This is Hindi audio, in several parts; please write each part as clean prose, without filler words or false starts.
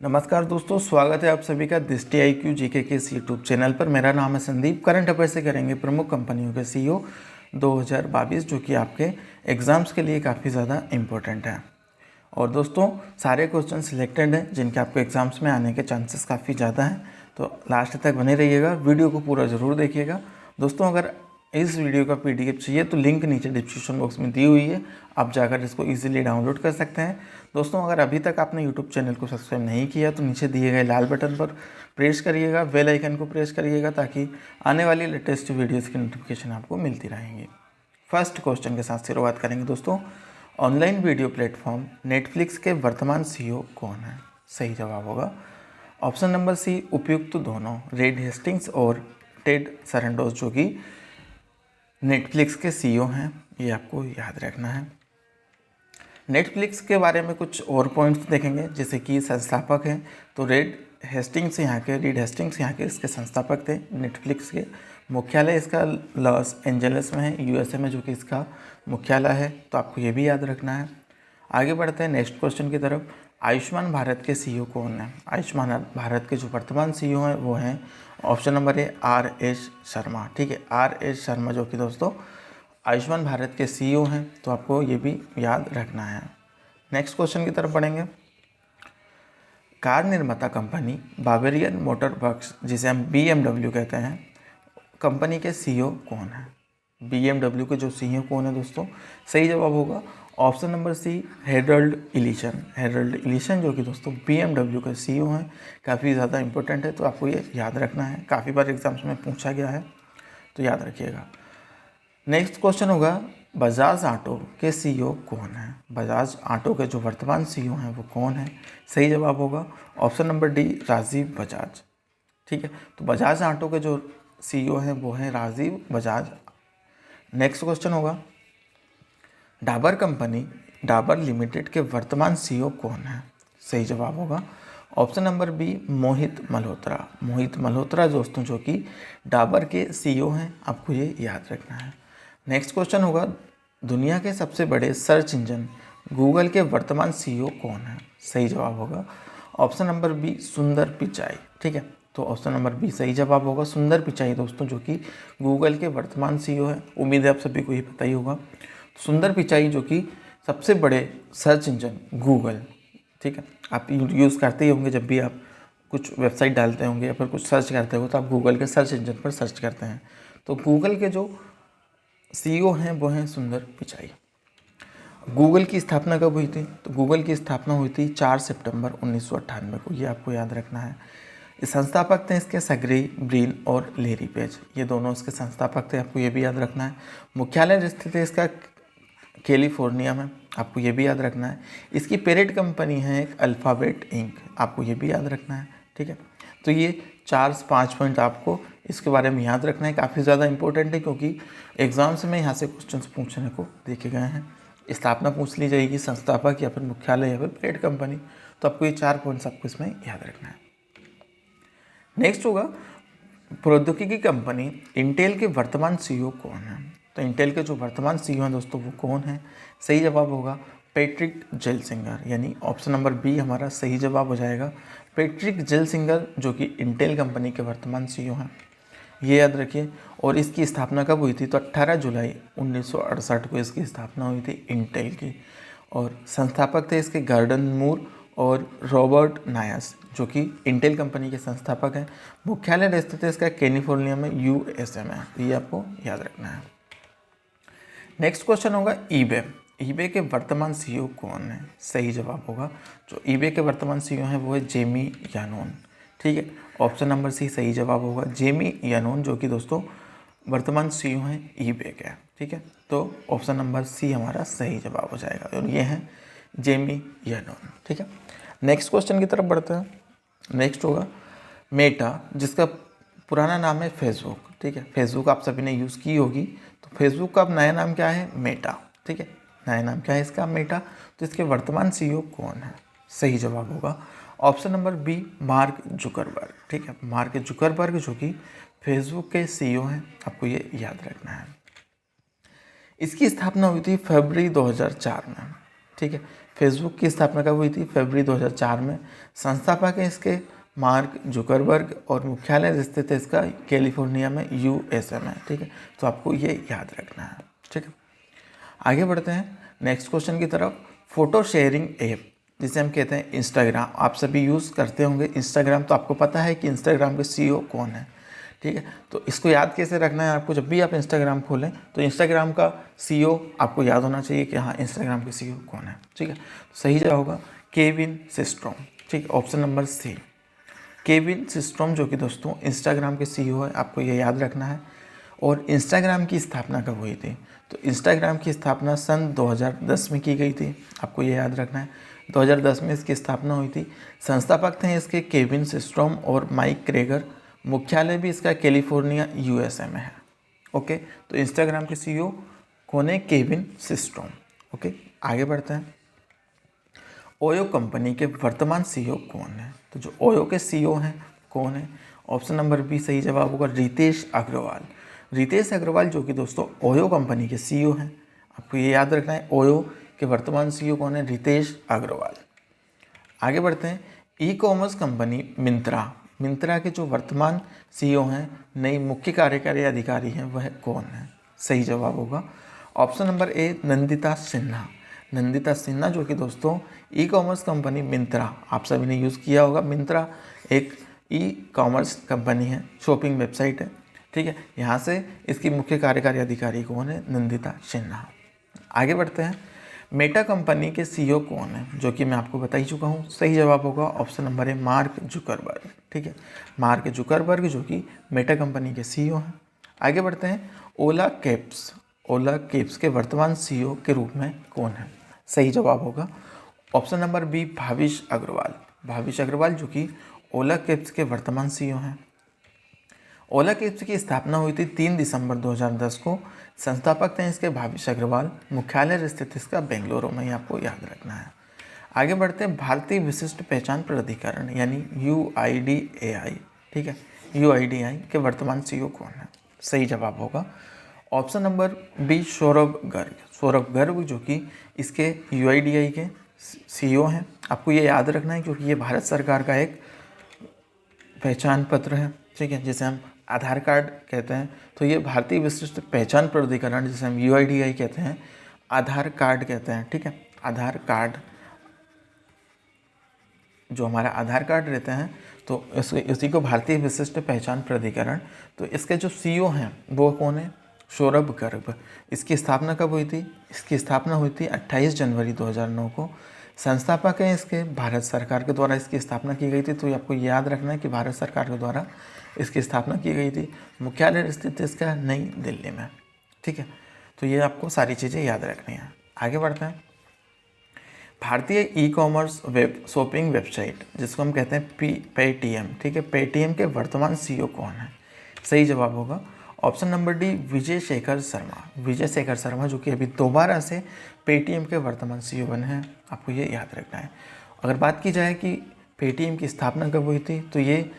नमस्कार दोस्तों, स्वागत है आप सभी का दृष्टि IQ जीके के इस यूट्यूब चैनल पर। मेरा नाम है संदीप। करंट अफेयर से करेंगे प्रमुख कंपनियों के CEO 2022 जो कि आपके एग्ज़ाम्स के लिए काफ़ी ज़्यादा इम्पोर्टेंट है। और दोस्तों सारे क्वेश्चन सिलेक्टेड हैं जिनके आपको एग्ज़ाम्स में आने के चांसेस काफ़ी ज़्यादा हैं, तो लास्ट तक बने रहिएगा, वीडियो को पूरा ज़रूर देखिएगा। दोस्तों अगर इस वीडियो का PDF चाहिए तो लिंक नीचे डिस्क्रिप्शन बॉक्स में दी हुई है, आप जाकर इसको इजीली डाउनलोड कर सकते हैं। दोस्तों अगर अभी तक आपने यूट्यूब चैनल को सब्सक्राइब नहीं किया तो नीचे दिए गए लाल बटन पर प्रेस करिएगा, बेल आइकन को प्रेस करिएगा ताकि आने वाली लेटेस्ट वीडियोज़ की नोटिफिकेशन आपको मिलती रहेंगी। फर्स्ट क्वेश्चन के साथ शुरुआत करेंगे दोस्तों। ऑनलाइन वीडियो प्लेटफॉर्म नेटफ्लिक्स के वर्तमान CEO कौन है? सही जवाब होगा ऑप्शन नंबर C, उपयुक्त दोनों, रेड हेस्टिंग्स और टेड सरंडोस जो कि नेटफ्लिक्स के CEO हैं, ये आपको याद रखना है। नेटफ्लिक्स के बारे में कुछ और पॉइंट्स देखेंगे, जैसे कि संस्थापक हैं तो रीड हेस्टिंग्स यहाँ के इसके संस्थापक थे। नेटफ्लिक्स के मुख्यालय इसका लॉस एंजलिस में है, USA में, जो कि इसका मुख्यालय है, तो आपको ये भी याद रखना है। आगे बढ़ते हैं नेक्स्ट क्वेश्चन की तरफ। आयुष्मान भारत के CEO कौन है? आयुष्मान भारत के जो वर्तमान CEO हैं वो हैं option number A, RS Sharma. ठीक है, RS शर्मा जो कि दोस्तों आयुष्मान भारत के CEO हैं, तो आपको ये भी याद रखना है। नेक्स्ट क्वेश्चन की तरफ बढ़ेंगे। कार निर्माता कंपनी बावेरियन मोटर वर्क्स, जिसे हम BMW कहते हैं, कंपनी के CEO कौन है? BMW के जो CEO कौन है दोस्तों? सही जवाब होगा ऑप्शन नंबर C, हेरल्ड इलीशन। हेरल्ड इलीशन जो कि दोस्तों BMW के CEO हैं, काफ़ी ज़्यादा इंपॉर्टेंट है, तो आपको ये याद रखना है, काफ़ी बार एग्जाम्स में पूछा गया है, तो याद रखिएगा। नेक्स्ट क्वेश्चन होगा, बजाज ऑटो के CEO कौन है? बजाज ऑटो के जो वर्तमान CEO हैं वो कौन है? सही जवाब होगा option number D, Rajiv Bajaj. ठीक है, तो बजाज ऑटो के जो CEO हैं वो हैं राजीव बजाज। नेक्स्ट क्वेश्चन होगा, डाबर कंपनी डाबर लिमिटेड के वर्तमान CEO कौन है? सही जवाब होगा ऑप्शन नंबर B, मोहित मल्होत्रा। मोहित मल्होत्रा दोस्तों जो कि डाबर के CEO हैं, आपको ये याद रखना है। नेक्स्ट क्वेश्चन होगा, दुनिया के सबसे बड़े सर्च इंजन गूगल के वर्तमान CEO कौन है? सही जवाब होगा ऑप्शन नंबर B, सुंदर पिचाई। ठीक है, तो ऑप्शन नंबर B सही जवाब होगा, सुंदर पिचाई दोस्तों जो कि गूगल के वर्तमान CEO है। उम्मीद है आप सभी को ये पता ही होगा। सुंदर पिचाई जो कि सबसे बड़े सर्च इंजन गूगल, ठीक है, आप यूज़ करते ही होंगे, जब भी आप कुछ वेबसाइट डालते होंगे या फिर कुछ सर्च करते हो तो आप गूगल के सर्च इंजन पर सर्च करते हैं, तो गूगल के जो CEO हैं वो हैं सुंदर पिचाई। गूगल की स्थापना कब हुई थी? तो गूगल की स्थापना हुई थी 4 सितंबर 1998 को, ये आपको याद रखना है। इस संस्थापक थे इसके सर्गेई ब्रिन और लेरी पेज, ये दोनों इसके संस्थापक थे, आपको ये भी याद रखना है। मुख्यालय स्थित है इसका कैलिफोर्निया में, आपको ये भी याद रखना है। इसकी पेरेंट कंपनी है एक अल्फ़ाबेट इंक, आपको ये भी याद रखना है। ठीक है, तो ये 4-5 पॉइंट आपको इसके बारे में याद रखना है, काफ़ी ज़्यादा इंपॉर्टेंट है क्योंकि एग्जाम्स में यहाँ से क्वेश्चंस पूछने को देखे गए हैं। स्थापना पूछ ली जाएगी, संस्थापक या फिर मुख्यालय या फिर पेरेंट कंपनी, तो आपको ये 4 पॉइंट्स आपको इसमें याद रखना है। नेक्स्ट होगा, प्रौद्योगिकी कंपनी इंटेल के वर्तमान CEO कौन है? तो इंटेल के जो वर्तमान CEO हैं दोस्तों वो कौन है? सही जवाब होगा पैट्रिक जेलसिंगर, यानी ऑप्शन नंबर B हमारा सही जवाब हो जाएगा। पैट्रिक जेलसिंगर जो कि इंटेल कंपनी के वर्तमान CEO हैं, ये याद रखिए। और इसकी स्थापना कब हुई थी? तो 18 जुलाई 1968 को इसकी स्थापना हुई थी इंटेल की, और संस्थापक थे इसके गार्डन मूर और रॉबर्ट नायस जो कि इंटेल कंपनी के संस्थापक हैं। मुख्यालय स्थित है इसका कैलिफोर्निया में, USA में, ये आपको याद रखना है। नेक्स्ट क्वेश्चन होगा, ईबे के वर्तमान CEO कौन है? सही जवाब होगा जो ईबे के वर्तमान CEO हैं वो है जेमी यानोन। ठीक है, ऑप्शन नंबर C सही जवाब होगा, जेमी यानोन जो कि दोस्तों वर्तमान CEO हैं ईबे के। ठीक है, तो ऑप्शन नंबर C हमारा सही जवाब हो जाएगा, और ये हैं जेमी यानोन। ठीक है, नेक्स्ट क्वेश्चन की तरफ बढ़ते हैं। नेक्स्ट होगा, मेटा जिसका पुराना नाम है फेसबुक। ठीक है, फेसबुक आप सभी ने यूज़ की होगी, तो फेसबुक का अब नया नाम क्या है? मेटा। ठीक है, नया नाम क्या है इसका? मेटा। तो इसके वर्तमान CEO कौन है? सही जवाब होगा option number B, mark Zuckerberg. ठीक है, मार्क जुकरबर्ग जो कि फेसबुक के CEO हैं, आपको ये याद रखना है। इसकी स्थापना हुई थी फरवरी 2004 में। ठीक है, फेसबुक की स्थापना कब हुई थी? फरवरी 2004 में। संस्थापक हैं इसके मार्क जुकरबर्ग और मुख्यालय स्थित है इसका कैलिफोर्निया में, यूएसए में। ठीक है, तो आपको ये याद रखना है। ठीक है, आगे बढ़ते हैं नेक्स्ट क्वेश्चन की तरफ। फोटो शेयरिंग ऐप जिसे हम कहते हैं इंस्टाग्राम, आप सभी यूज़ करते होंगे इंस्टाग्राम, तो आपको पता है कि इंस्टाग्राम के सीईओ कौन है। ठीक है, तो इसको याद कैसे रखना है आपको? जब भी आप इंस्टाग्राम खोलें तो इंस्टाग्राम का सीईओ आपको याद होना चाहिए कि हाँ इंस्टाग्राम के सीईओ कौन है। ठीक है, तो सही जवाब होगा केविन सिस्ट्रोम। ठीक है, option number C, Kevin Systrom, जो कि दोस्तों इंस्टाग्राम के सीईओ है, आपको ये याद रखना है। और इंस्टाग्राम की स्थापना कब हुई थी? तो इंस्टाग्राम की स्थापना सन 2010 में की गई थी, आपको ये याद रखना है। 2010 में इसकी स्थापना हुई थी। संस्थापक थे इसके केविन सिस्ट्रोम और माइक क्रेगर। मुख्यालय भी इसका कैलिफोर्निया यूएसए में है। ओके, तो इंस्टाग्राम के सीईओ कौन है? Kevin Systrom. ओके, आगे बढ़ते हैं। ओयो कंपनी के वर्तमान सीईओ कौन है? तो जो ओयो के सीईओ हैं कौन है? ऑप्शन नंबर बी सही जवाब होगा रितेश अग्रवाल। रितेश अग्रवाल जो कि दोस्तों ओयो कंपनी के सीईओ हैं, आपको ये याद रखना है। ओयो के वर्तमान सीईओ कौन है? रितेश अग्रवाल। आगे बढ़ते हैं। E commerce company Myntra, Myntra के जो वर्तमान सीईओ हैं, नई मुख्य कार्यकारी अधिकारी हैं, वह कौन है? सही जवाब होगा ऑप्शन नंबर ए नंदिता सिन्हा। नंदिता सिन्हा जो कि दोस्तों ई कॉमर्स कंपनी मिंत्रा, आप सभी ने यूज़ किया होगा। मिंत्रा एक ई कॉमर्स कंपनी है, शॉपिंग वेबसाइट है। ठीक है, यहाँ से इसकी मुख्य कार्यकारी अधिकारी कौन है? नंदिता सिन्हा। आगे बढ़ते हैं। मेटा कंपनी के सीईओ कौन है? जो कि मैं आपको बता ही चुका हूँ। सही जवाब होगा ऑप्शन नंबर ए मार्क जुकरबर्ग। ठीक है, मार्क जुकरबर्ग जो कि मेटा कंपनी के सीईओ हैं। आगे बढ़ते हैं। ओला कैब्स, ओला कैब्स के वर्तमान सीईओ के रूप में कौन है? सही जवाब होगा option number B Bhavish Aggarwal. Bhavish Aggarwal जो कि ओला कैब्स के वर्तमान सीईओ हैं। ओला कैब्स की स्थापना हुई थी 3 दिसंबर 2010 को। संस्थापक थे इसके भाविश अग्रवाल। मुख्यालय स्थित इसका बेंगलुरु में, ही आपको याद रखना है। आगे बढ़ते हैं। भारतीय विशिष्ट पहचान प्राधिकरण यानी UIDAI, ठीक है, UIDAI के वर्तमान सीईओ कौन है? सही जवाब होगा option number B Saurabh Garg. Saurabh Garg जो कि इसके UIDAI के सीईओ हैं। आपको ये याद रखना है क्योंकि ये भारत सरकार का एक पहचान पत्र है। ठीक है, जिसे हम आधार कार्ड कहते हैं, तो ये भारतीय विशिष्ट पहचान प्राधिकरण जिसे हम UIDAI कहते हैं, आधार कार्ड कहते हैं। ठीक है, आधार कार्ड, जो हमारा आधार कार्ड रहते हैं, तो इसी को भारतीय विशिष्ट पहचान प्राधिकरण। तो इसके जो सीईओ हैं वो कौन है? सौरभ गर्ग। इसकी स्थापना कब हुई थी? इसकी स्थापना हुई थी 28 जनवरी 2009 को। संस्थापक हैं इसके भारत सरकार के द्वारा इसकी स्थापना की गई थी। तो ये आपको याद रखना है कि भारत सरकार के द्वारा इसकी स्थापना की गई थी। मुख्यालय स्थित इसका नई दिल्ली में। ठीक है, तो ये आपको सारी चीज़ें याद रखनी है। आगे बढ़ते हैं। भारतीय e commerce web shopping website जिसको हम कहते हैं पेटीएम, ठीक है, पेटीएम के वर्तमान सीईओ कौन है? सही जवाब होगा option number D Vijay Shekhar Sharma. Vijay Shekhar Sharma जो कि अभी दोबारा से पेटीएम के वर्तमान सीईओ बने हैं, आपको ये याद रखना है। अगर बात की जाए कि पेटीएम की स्थापना कब हुई थी, तो ये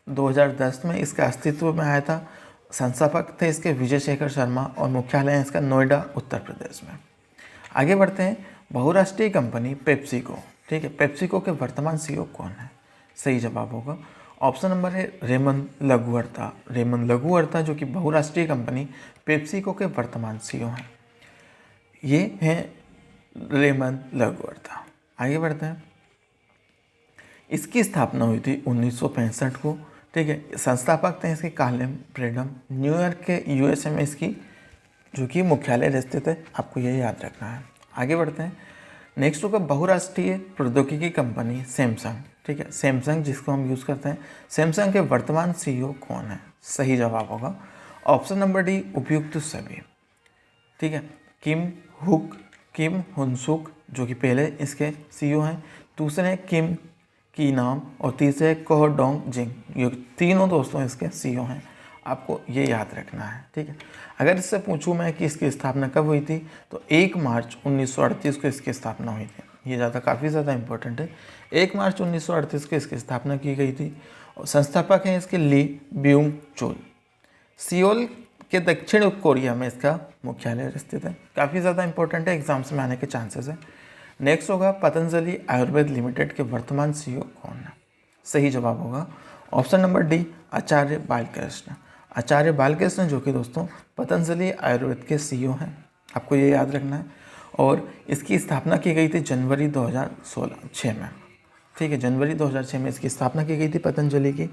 2010 में इसका अस्तित्व में आया था। संस्थापक थे इसके विजय शेखर शर्मा और मुख्यालय इसका नोएडा उत्तर प्रदेश में। आगे बढ़ते हैं। बहुराष्ट्रीय कंपनी पेप्सिको, ठीक है, पेप्सिको के वर्तमान सीईओ कौन है? सही जवाब होगा ऑप्शन नंबर है रेमन लघुअर्ता। रेमन लघुअर्ता जो कि बहुराष्ट्रीय कंपनी पेप्सिको के वर्तमान सीईओ हैं, ये हैं रेमन लघुअर्ता। आगे बढ़ते हैं। इसकी स्थापना हुई थी 1965 को। ठीक है, संस्थापक थे इसके कालेम ब्रेडम। न्यूयॉर्क के यूएसए में इसकी जो कि मुख्यालय स्थित है, आपको ये याद रखना है। आगे बढ़ते हैं। नेक्स्ट होगा बहुराष्ट्रीय प्रौद्योगिकी कंपनी सैमसंग। ठीक है, सैमसंग जिसको हम यूज़ करते हैं, सैमसंग के वर्तमान सीईओ कौन है? सही जवाब होगा ऑप्शन नंबर डी उपयुक्त सभी। ठीक है, किम हुनसुक जो कि पहले इसके सीईओ हैं, दूसरे किम की नाम और तीसरे कोह डोंग जिंग, ये तीनों दोस्तों इसके सीईओ हैं, आपको ये याद रखना है। ठीक है, अगर इससे पूछूं मैं कि इसकी स्थापना कब हुई थी, तो 1 मार्च 1938 को इसकी स्थापना हुई थी। ये काफ़ी ज़्यादा इंपॉर्टेंट है। 1 मार्च 1938 को इसकी स्थापना की गई थी और संस्थापक हैं इसके ली ब्यूंग चुल। सियोल के दक्षिण कोरिया में इसका मुख्यालय स्थित है। काफ़ी ज़्यादा इंपॉर्टेंट है, एग्जाम्स में आने के चांसेस है। नेक्स्ट होगा पतंजलि आयुर्वेद लिमिटेड के वर्तमान सीईओ कौन है? सही जवाब होगा ऑप्शन नंबर डी, आचार्य बालकृष्ण। आचार्य बालकृष्ण जो कि दोस्तों पतंजलि आयुर्वेद के सीईओ हैं, आपको ये याद रखना है। और इसकी स्थापना की गई थी जनवरी 2006 में, ठीक है, जनवरी 2006 में इसकी स्थापना की गई थी पतंजलि की।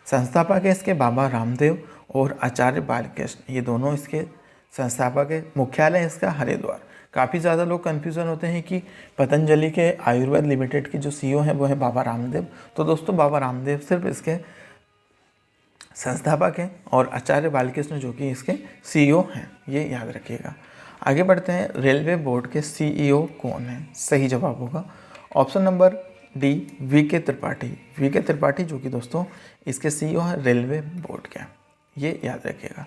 संस्थापक है इसके बाबा रामदेव और आचार्य बालकृष्ण, ये दोनों इसके संस्थापक है। मुख्यालय है इसका हरिद्वार। काफ़ी ज़्यादा लोग कन्फ्यूज़न होते हैं कि पतंजलि के आयुर्वेद लिमिटेड के जो सीईओ हैं वो है बाबा रामदेव। तो दोस्तों बाबा रामदेव सिर्फ इसके संस्थापक हैं और आचार्य बालकृष्ण जो कि इसके सीईओ हैं, ये याद रखिएगा। आगे बढ़ते हैं, रेलवे बोर्ड के सीईओ कौन है? सही जवाब होगा option number D, VK Tripathi. VK Tripathi जो कि दोस्तों इसके सीईओ हैं रेलवे बोर्ड के, ये याद रखिएगा।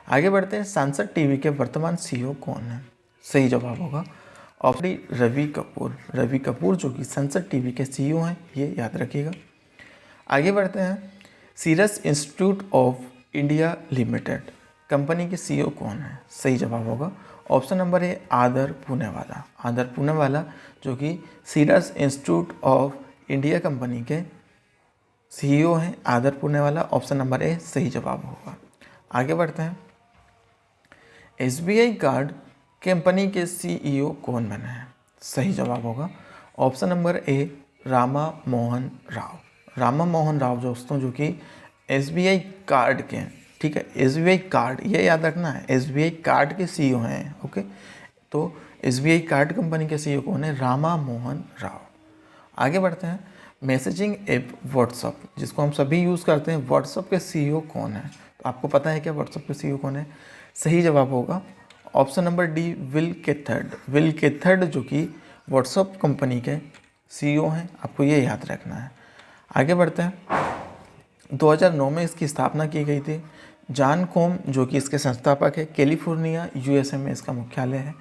आगे बढ़ते हैं, सांसद टीवी के वर्तमान सीईओ कौन है? सही जवाब होगा ऑप्शन डी, रवि कपूर। रवि कपूर जो कि संसद टीवी के सीईओ हैं, ये याद रखिएगा। आगे बढ़ते हैं, Serum Institute of India Limited company के सीईओ कौन है? सही जवाब होगा ऑप्शन नंबर ए, आदर पूनेवाला। आदर पूनेवाला जो कि Serum Institute of India company के सीईओ हैं, आदर पूनेवाला। ऑप्शन नंबर ए सही जवाब होगा। आगे बढ़ते हैं, एसबीआई कार्ड कंपनी के सीईओ कौन बने हैं? सही जवाब होगा ऑप्शन नंबर ए, रामा मोहन राव। रामा मोहन राव दोस्तों जो कि एसबीआई कार्ड के, ठीक है, एसबीआई कार्ड ये याद रखना है, एसबीआई कार्ड के सीईओ हैं। ओके, तो एसबीआई कार्ड कंपनी के सीईओ कौन है? रामा मोहन राव। आगे बढ़ते हैं, मैसेजिंग ऐप व्हाट्सअप जिसको हम सभी यूज़ करते हैं, व्हाट्सअप के सीईओ कौन है? तो आपको पता है क्या व्हाट्सअप के सीईओ कौन है? सही जवाब होगा option number D, Will Cathcart. Will Cathcart जो कि व्हाट्सअप कंपनी के सीईओ हैं, आपको ये याद रखना है। आगे बढ़ते हैं, 2009 में इसकी स्थापना की गई थी। जॉन कोम जो कि इसके संस्थापक है, कैलिफोर्निया यूएसए में इसका मुख्यालय है।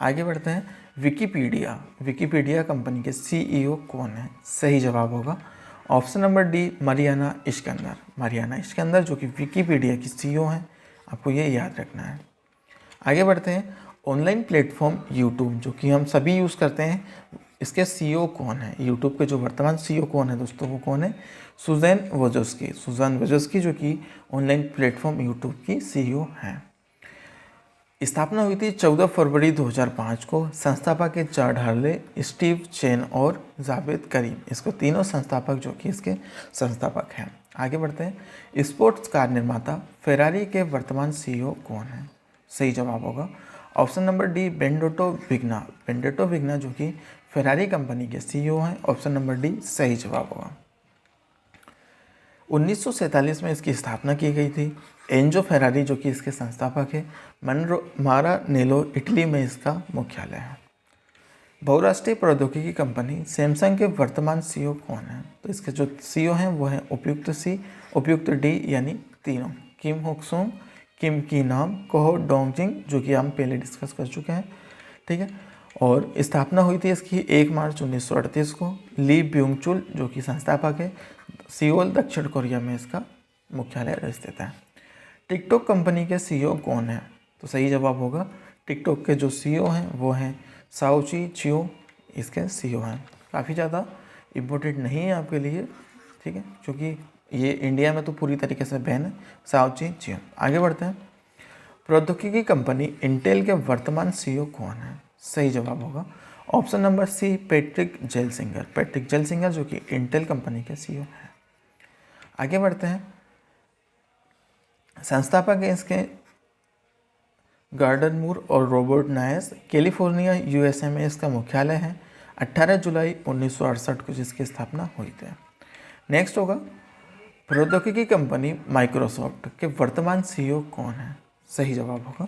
आगे बढ़ते हैं, विकिपीडिया। विकिपीडिया कंपनी के सीईओ कौन है? सही जवाब होगा option number D, Mariana Iskander. Mariana Iskander जो कि विकिपीडिया की सीईओ हैं, आपको ये याद रखना है। आगे बढ़ते हैं, ऑनलाइन प्लेटफॉर्म यूट्यूब जो कि हम सभी यूज़ करते हैं, इसके सीईओ कौन है? यूट्यूब के जो वर्तमान सीईओ कौन है दोस्तों, वो कौन है? सुजैन वोजोस्की। सुजैन वोजोस्की जो कि ऑनलाइन प्लेटफॉर्म यूट्यूब की सीईओ हैं। स्थापना हुई थी 14 फरवरी 2005 को। संस्थापक के चार ढाले, स्टीव चेन और जावेद करीम, इसको तीनों संस्थापक जो कि इसके संस्थापक हैं। आगे बढ़ते हैं, स्पोर्ट्स कार निर्माता फेरारी के वर्तमान सीईओ कौन है? सही जवाब होगा ऑप्शन नंबर डी, बेंडोटो विग्ना। बेंडोटो विग्ना जो कि फेरारी कंपनी के सीईओ हैं। ऑप्शन नंबर डी सही जवाब होगा। 1947 में इसकी स्थापना की गई थी। एंजो फेरारी जो कि इसके संस्थापक है, मारानेलो इटली में इसका मुख्यालय है। बहुराष्ट्रीय प्रौद्योगिकी कंपनी सैमसंग के वर्तमान सीईओ कौन है? तो इसके जो सीईओ हैं वो हैं उपयुक्त सी, उपयुक्त डी, यानी तीनों, किम होक्सोंग, किम की नाम, कोहो डोंगजिंग जो कि हम पहले डिस्कस कर चुके हैं, ठीक है। और स्थापना हुई थी इसकी 1 मार्च 1938 को। ली ब्यूंग चुल जो कि संस्थापक है, सियोल दक्षिण कोरिया में इसका मुख्यालय स्थित है। टिकटॉक कंपनी के सीईओ कौन है? तो सही जवाब होगा टिकटॉक के जो सीईओ हैं वो हैं साओची चियो, इसके सीईओ हैं। काफ़ी ज़्यादा इम्पोर्टेंट नहीं है आपके लिए, ठीक है, क्योंकि ये इंडिया में तो पूरी तरीके से बैन है, साओची चियो। आगे बढ़ते हैं, प्रौद्योगिकी कंपनी इंटेल के वर्तमान सीईओ कौन है? सही जवाब होगा option number C, Patrick Gelsinger. Patrick Gelsinger जो कि इंटेल कंपनी के सीईओ हैं। आगे बढ़ते हैं, संस्थापक है इसके गार्डन मूर और रॉबर्ट नायस, कैलिफोर्निया यूएसए में इसका मुख्यालय है। 18 जुलाई 1968 को जिसकी स्थापना हुई थी। नेक्स्ट होगा, प्रौद्योगिकी कंपनी माइक्रोसॉफ्ट के वर्तमान सीईओ कौन है? सही जवाब होगा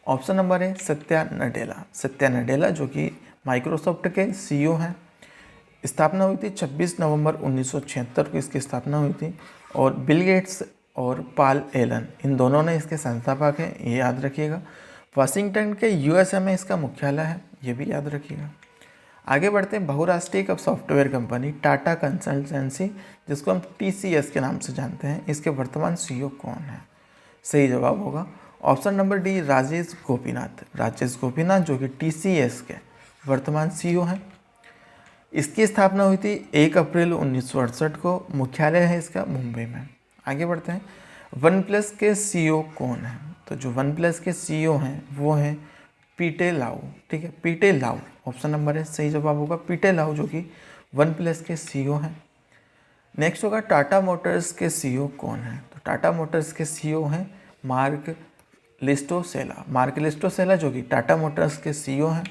ऑप्शन नंबर है सत्या नडेला। सत्या नडेला जो कि माइक्रोसॉफ्ट के सीईओ हैं। स्थापना हुई थी 26 नवंबर 1976 को इसकी स्थापना हुई थी। और बिल गेट्स और पाल एलन इन दोनों ने इसके संस्थापक हैं, ये याद रखिएगा। वाशिंगटन के यूएसए में इसका मुख्यालय है, ये भी याद रखिएगा। आगे बढ़ते हैं, बहुराष्ट्रीय सॉफ्टवेयर कंपनी टाटा कंसल्टेंसी जिसको हम टीसीएस के नाम से जानते हैं, इसके वर्तमान सीईओ कौन है? सही जवाब होगा option number D, Rajesh Gopinath. Rajesh Gopinath जो कि टीसीएस के वर्तमान सीईओ हैं, इसकी स्थापना हुई थी 1 अप्रैल 1968 को। मुख्यालय है इसका मुंबई में। आगे बढ़ते हैं, वन प्लस के सीईओ कौन है? तो जो वन प्लस के सीईओ हैं वो हैं पीटे लाउ। ठीक है, पीटे लाउ ऑप्शन नंबर है सही जवाब होगा, पीटे लाउ जो कि वन प्लस के सीईओ हैं। नेक्स्ट होगा टाटा मोटर्स के सीईओ कौन है? तो टाटा मोटर्स के सीईओ हैं मार्क लिस्टोसेला। मार्क लिस्टोसेला जो कि टाटा मोटर्स के सीईओ हैं।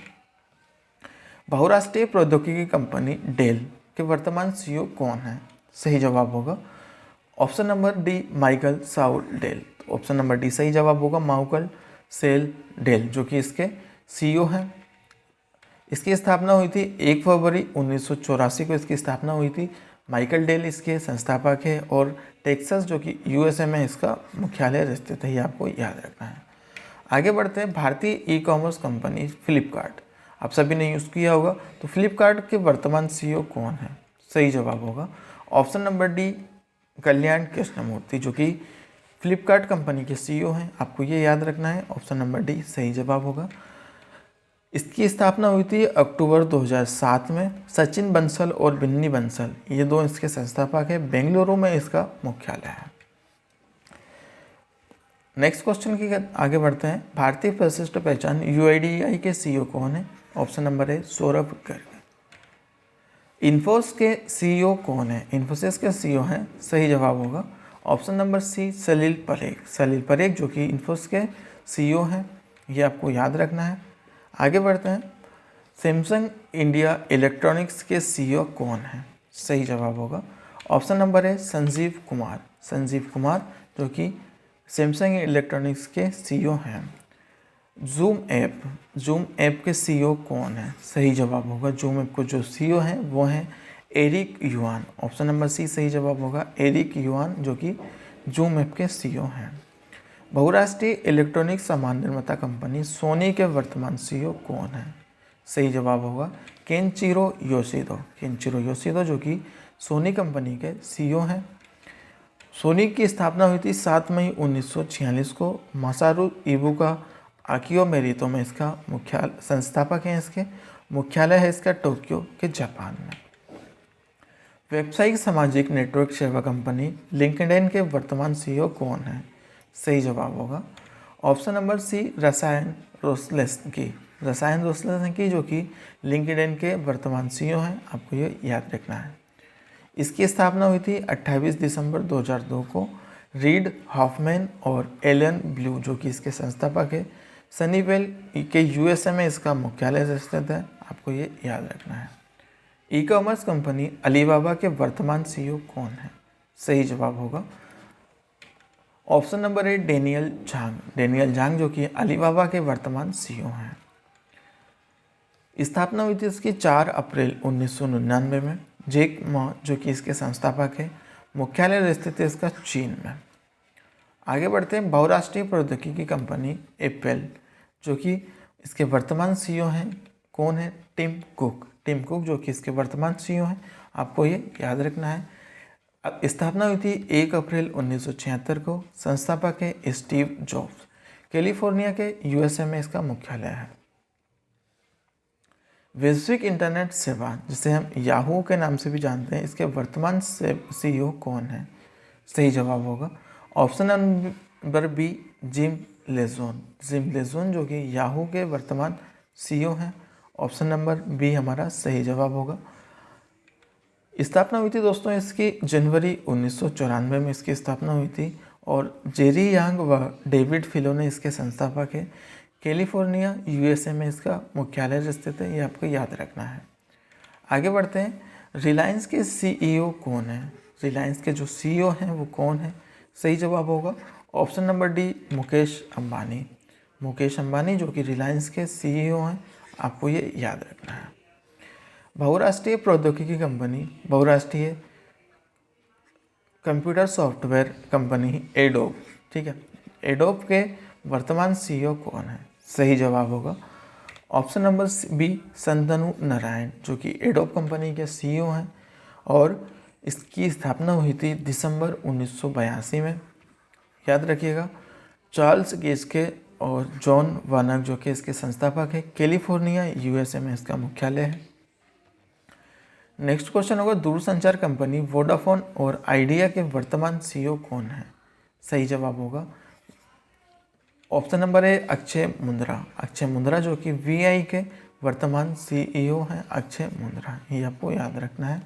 बहुराष्ट्रीय प्रौद्योगिकी कंपनी डेल के वर्तमान सीईओ कौन है? सही जवाब होगा option number D Michael Saul Dell. तो ऑप्शन नंबर डी सही जवाब होगा, माइकल सेल डेल जो कि इसके सीईओ हैं। इसकी स्थापना हुई थी 1 फरवरी 1984 को इसकी स्थापना हुई थी। माइकल डेल इसके संस्थापक है और टेक्सास जो कि यूएसए में इसका मुख्यालय स्थित है, ये आपको याद रखना है। आगे बढ़ते हैं, भारतीय ई कॉमर्स कंपनी फ्लिपकार्ट आप सभी ने यूज़ किया होगा। तो फ्लिपकार्ट के वर्तमान सीईओ कौन है? सही जवाब होगा ऑप्शन नंबर डी कल्याण कृष्णमूर्ति जो कि फ्लिपकार्ट कंपनी के सीईओ हैं। आपको ये याद रखना है, ऑप्शन नंबर डी सही जवाब होगा। इसकी स्थापना हुई थी अक्टूबर 2007 में। सचिन बंसल और बिन्नी बंसल ये दो इसके संस्थापक हैं। बेंगलुरु में इसका मुख्यालय है। नेक्स्ट क्वेश्चन की आगे बढ़ते हैं, भारतीय विशिष्ट पहचान यूआईडीएआई के सीईओ कौन है? ऑप्शन नंबर है सौरभ गर्ग। इन्फोसिस के सीईओ कौन है? इन्फोसिस के सीईओ हैं, सही जवाब होगा ऑप्शन नंबर सी सलील परेख। सलील परेख जो कि इन्फोसिस के सीईओ हैं, ये आपको याद रखना है। आगे बढ़ते हैं, सैमसंग इंडिया इलेक्ट्रॉनिक्स के सीईओ कौन है? सही जवाब होगा ऑप्शन नंबर है संजीव कुमार। संजीव कुमार जो कि सैमसंग इलेक्ट्रॉनिक्स के सीईओ हैं। जूम ऐप के सीईओ कौन है? सही जवाब होगा, जूम ऐप को जो सीईओ हैं वो हैं Eric Yuan. Option number C सही जवाब होगा, एरिक युआन जो कि जूम ऐप के सीईओ हैं। बहुराष्ट्रीय इलेक्ट्रॉनिक सामान निर्माता कंपनी सोनी के वर्तमान सीईओ कौन है? सही जवाब होगा केनचिरो योशिदो। केनचिरो योशिदो जो कि सोनी कंपनी के सीईओ हैं। सोनी की स्थापना हुई थी 7 मई 1946 को। मासारू इबुका आकियो मेरितो में इसका मुख्यालय संस्थापक हैं। इसके मुख्यालय है इसका टोक्यो के जापान में। व्यावसायिक सामाजिक नेटवर्क सेवा कंपनी लिंक्डइन के वर्तमान सीईओ कौन है? सही जवाब होगा ऑप्शन नंबर सी रसायन रोस्लेस्की। रसायन रोस्लेस्की जो कि लिंक्डइन के वर्तमान सीईओ हैं, आपको ये याद रखना है। इसकी स्थापना हुई थी 28 दिसंबर 2002 को। रीड हॉफमैन और एलन ब्लू जो कि इसके संस्थापक है। सनीवेल के यूएसए में इसका मुख्यालय स्थित है, आपको ये याद रखना है। ई कॉमर्स कंपनी अलीबाबा के वर्तमान सीईओ कौन है? सही जवाब होगा option number A Daniel Zhang. Daniel Zhang जो कि अलीबाबा के वर्तमान सीईओ हैं। स्थापना हुई थी इसकी 4 अप्रैल 1999 में। जेक मा जो कि इसके संस्थापक है, मुख्यालय स्थित है इसका चीन में। आगे बढ़ते हैं, बहुराष्ट्रीय प्रौद्योगिकी कंपनी एप्पल जो कि इसके वर्तमान सीईओ हैं कौन है? Tim cook. टिम कुक जो कि इसके वर्तमान सीईओ हैं, आपको ये याद रखना है। स्थापना हुई थी 1 अप्रैल 1976 को। संस्थापक है स्टीव जॉब्स। कैलिफोर्निया के यूएसए में इसका मुख्यालय है। वैश्विक इंटरनेट सेवा जिसे हम याहू के नाम से भी जानते हैं, इसके वर्तमान सीईओ कौन है? सही जवाब होगा option number B Jim Lanzone. Jim Lanzone जो कि याहू के वर्तमान सीईओ हैं। ऑप्शन नंबर बी हमारा सही जवाब होगा। स्थापना हुई थी दोस्तों इसकी जनवरी 1994 में इसकी स्थापना हुई थी और जेरी यांग व डेविड फिलो ने इसके संस्थापक है। कैलिफोर्निया यूएसए में इसका मुख्यालय स्थित है, ये आपको याद रखना है। आगे बढ़ते हैं, रिलायंस के सीईओ कौन है? रिलायंस के जो सीईओ हैं वो कौन है? सही जवाब होगा option number D Mukesh Ambani. Mukesh Ambani जो कि रिलायंस के सीईओ हैं, आपको ये याद रखना है। बहुराष्ट्रीय प्रौद्योगिकी कंपनी, बहुराष्ट्रीय कंप्यूटर सॉफ्टवेयर कंपनी एडोब, ठीक है, एडोब के वर्तमान सीईओ कौन है? सही जवाब होगा option number B Shantanu Narayen जो कि एडोब कंपनी के सीईओ हैं और इसकी स्थापना हुई थी दिसंबर 1982 में। याद रखिएगा, चार्ल्स गेस्के और जॉन वार्नर जो कि इसके संस्थापक है। कैलिफोर्निया यूएसए में इसका मुख्यालय है। नेक्स्ट क्वेश्चन होगा, दूरसंचार कंपनी वोडाफोन और आइडिया के वर्तमान सीईओ कौन है? सही जवाब होगा ऑप्शन नंबर ए अक्षय मुंद्रा। अक्षय मुंद्रा जो कि वीआई के वर्तमान सीईओ हैं, अक्षय मुंद्रा, ये आपको याद रखना है।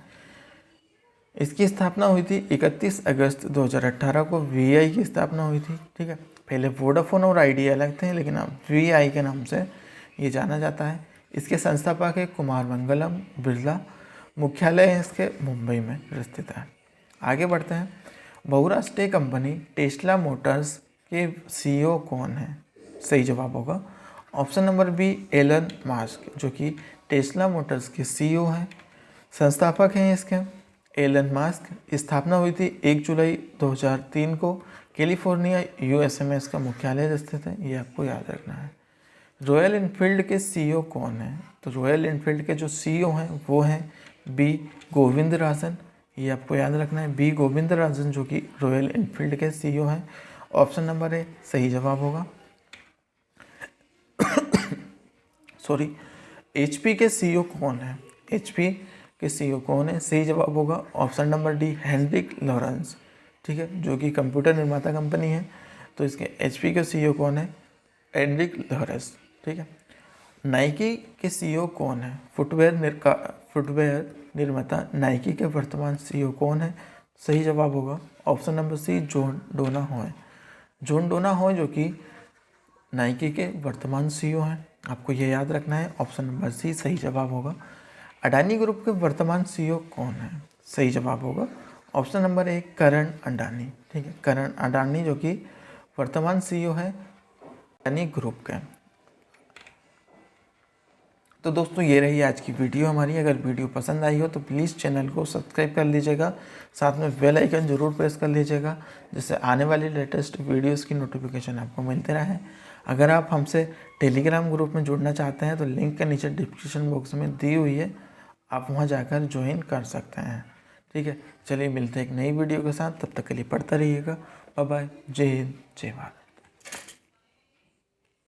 इसकी स्थापना हुई थी 31 अगस्त 2018 को, वीआई की स्थापना हुई थी। ठीक है, पहले वोडाफोन और आइडिया अलग थे, लेकिन अब वीआई के नाम से ये जाना जाता है। इसके संस्थापक है कुमार मंगलम बिरला, मुख्यालय है इसके मुंबई में स्थित है। आगे बढ़ते हैं, बहुराष्ट्रीय कंपनी टेस्ला मोटर्स के सीईओ कौन है? सही जवाब होगा option number B Elon Musk, जो कि टेस्ला मोटर्स के सीईओ हैं, संस्थापक हैं इसके एलन मास्क। स्थापना हुई थी 1 जुलाई 2003 को, कैलिफोर्निया यूएसए में इसका मुख्यालय स्थित है, ये आपको याद रखना है। रॉयल इनफील्ड के सीईओ कौन है? तो रॉयल इनफील्ड के जो सीईओ हैं वो हैं बी गोविंदराजन, ये आपको याद रखना है, बी गोविंदराजन जो कि रॉयल इनफील्ड के सीईओ हैं। ऑप्शन नंबर ए सही जवाब होगा। सॉरी, एचपी के सीईओ कौन है? एचपी के सीईओ कौन है? सही जवाब होगा option number D Henrik Lawrence. ठीक है, जो कि कंप्यूटर निर्माता कंपनी है, तो इसके एचपी के सीईओ कौन है? Henrik Lawrence. ठीक है, नाइकी के सीईओ कौन है? फुटवेयर निर्माता नाइकी के वर्तमान सीईओ कौन है? सही जवाब होगा option number C John Donahoe. John Donahoe जो कि नाइकी के वर्तमान सीईओ हैं, आपको ये याद रखना है, ऑप्शन नंबर सी सही जवाब होगा। अडानी ग्रुप के वर्तमान सीईओ कौन है? सही जवाब होगा ऑप्शन नंबर ए करण अडानी। ठीक है, करण अडानी जो कि वर्तमान सीईओ है अडानी ग्रुप के। तो दोस्तों ये रही आज की वीडियो हमारी। अगर वीडियो पसंद आई हो तो प्लीज़ चैनल को सब्सक्राइब कर लीजिएगा, साथ में बेल आइकन जरूर प्रेस कर लीजिएगा, जिससे आने वाली लेटेस्ट वीडियोस की नोटिफिकेशन आपको मिलते रहे। अगर आप हमसे टेलीग्राम ग्रुप में जुड़ना चाहते हैं तो लिंक के नीचे डिस्क्रिप्शन बॉक्स में दी हुई है, आप वहाँ जाकर ज्वाइन कर सकते हैं। ठीक है, चलिए मिलते हैं एक नई वीडियो के साथ, तब तक के लिए पढ़ते रहिएगा। बाय बाय, जय हिंद, जय भारत।